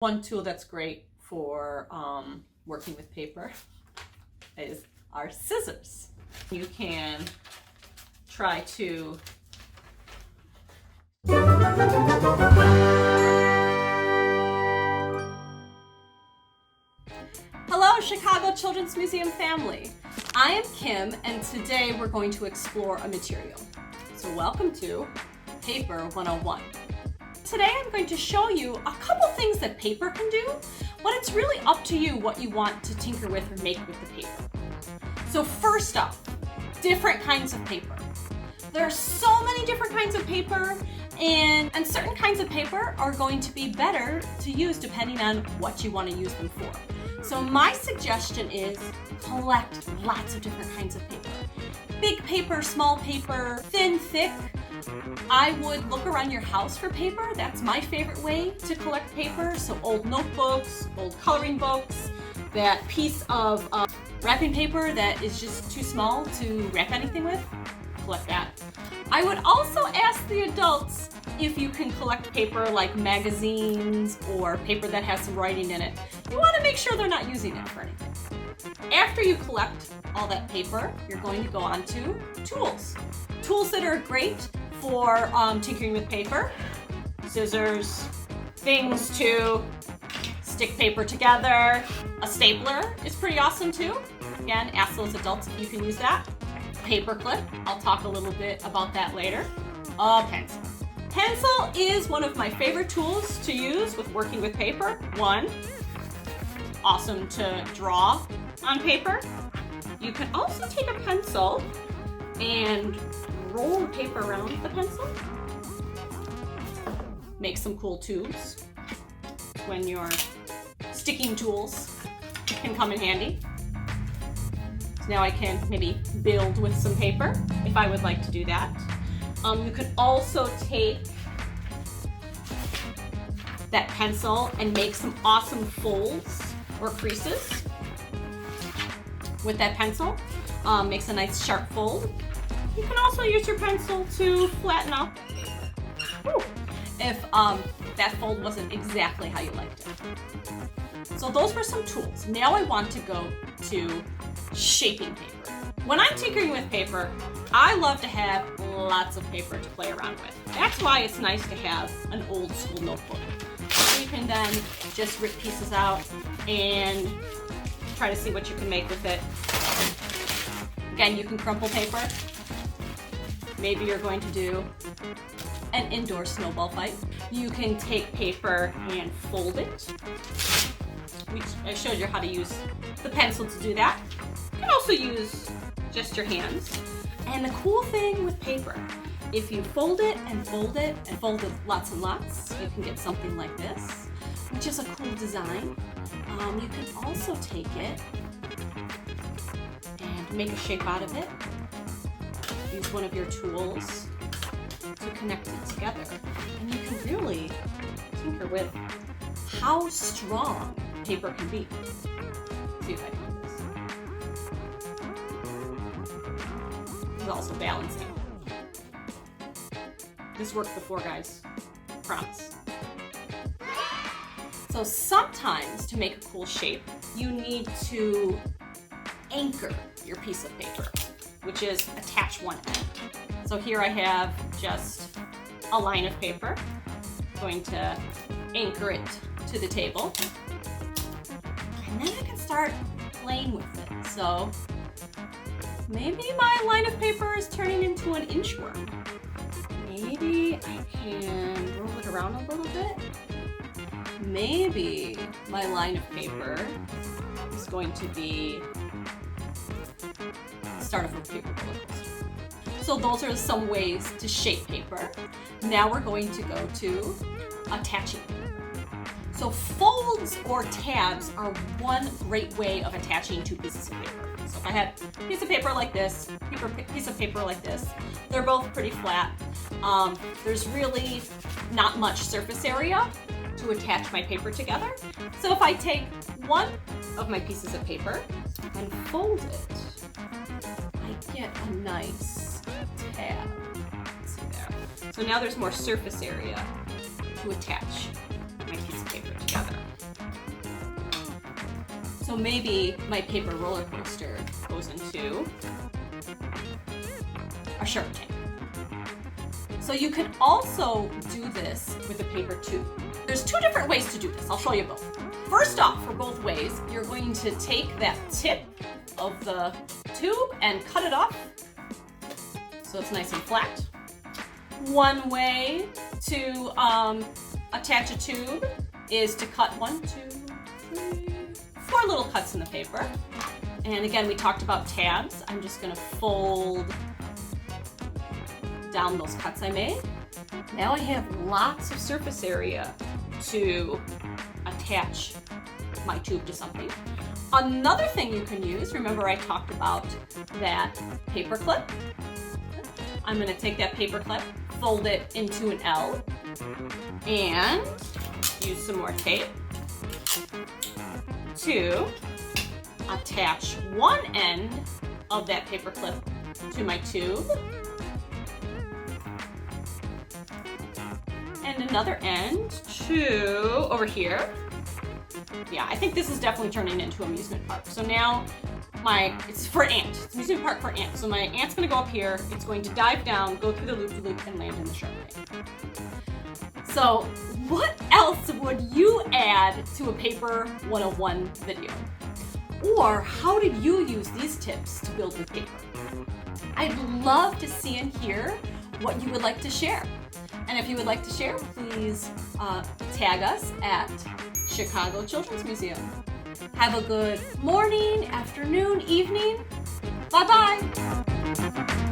One tool that's great for working with paper is our scissors. You can try to Hello, Chicago Children's Museum family. I am Kim, and today we're going to explore a material. So welcome to Paper 101. Today I'm going to show you a couple things that paper can do, but it's really up to you what you want to tinker with or make with the paper. So first up, different kinds of paper. There are so many different kinds of paper, and certain kinds of paper are going to be better to use depending on what you want to use them for. So my suggestion is collect lots of different kinds of paper. Big paper, small paper, thin, thick. I would look around your house for paper. That's my favorite way to collect paper. So old notebooks, old coloring books, that piece of wrapping paper that is just too small to wrap anything with, collect that. I would also ask the adults if you can collect paper like magazines or paper that has some writing in it. You want to make sure they're not using it for anything. After you collect all that paper, you're going to go on to tools. Tools that are great for tinkering with paper. Scissors, things to stick paper together. A stapler is pretty awesome too. Again, ask those adults if you can use that. Paper clip, I'll talk a little bit about that later. A pencil. Pencil is one of my favorite tools to use with working with paper. One, awesome to draw on paper. You can also take a pencil and roll the paper around with the pencil. Make some cool tubes when your sticking tools can come in handy. So now I can maybe build with some paper if I would like to do that. You could also take that pencil and make some awesome folds or creases with that pencil. Makes a nice sharp fold. You can also use your pencil to flatten up if that fold wasn't exactly how you liked it. So those were some tools. Now I want to go to shaping paper. When I'm tinkering with paper, I love to have lots of paper to play around with. That's why it's nice to have an old school notebook. So you can then just rip pieces out and try to see what you can make with it. Again, you can crumple paper. Maybe you're going to do an indoor snowball fight. You can take paper and fold it. I showed you how to use the pencil to do that. You can also use just your hands. And the cool thing with paper, if you fold it and fold it and fold it lots and lots, you can get something like this, which is a cool design. You can also take it and make a shape out of it. Use one of your tools to connect it together. And you can really tinker with how strong paper can be. Let's see if I can do this. This is also balancing. This worked before, guys. Promise. So sometimes to make a cool shape, you need to anchor your piece of paper, which is attach one end. So here I have just a line of paper. I'm going to anchor it to the table. And then I can start playing with it. So maybe my line of paper is turning into an inchworm. Maybe I can roll it around a little bit. Maybe my line of paper is going to be the start of a paper roller coaster. So those are some ways to shape paper. Now we're going to go to attaching paper. So folds or tabs are one great way of attaching two pieces of paper. So if I had a piece of paper like this, piece of paper like this, they're both pretty flat. There's really not much surface area to attach my paper together. So if I take one of my pieces of paper and fold it, I get a nice tab. Let's see there. So now there's more surface area to attach my piece of paper together. together. So maybe my paper roller coaster goes into a Shark Tank. So you can also do this with a paper tube. There's two different ways to do this. I'll show you both. First off, for both ways, you're going to take that tip of the tube and cut it off so it's nice and flat. One way to attach a tube is to cut 1, 2, 3, 4 little cuts in the paper. And again, we talked about tabs. I'm just gonna fold down those cuts I made. Now I have lots of surface area to attach my tube to something. Another thing you can use, remember I talked about that paper clip? I'm gonna take that paper clip, fold it into an L, and use some more tape to attach one end of that paper clip to my tube and another end to over here. Yeah, I think this is definitely turning into an amusement park. So now it's for Ant. It's an amusement park for Ant. So my Ant's gonna go up here, it's going to dive down, go through the loop-de-loop, and land in the Shark Tank. So what else would you add to a Paper 101 video? Or how did you use these tips to build with paper? I'd love to see and hear what you would like to share. And if you would like to share, please tag us at Chicago Children's Museum. Have a good morning, afternoon, evening. Bye-bye.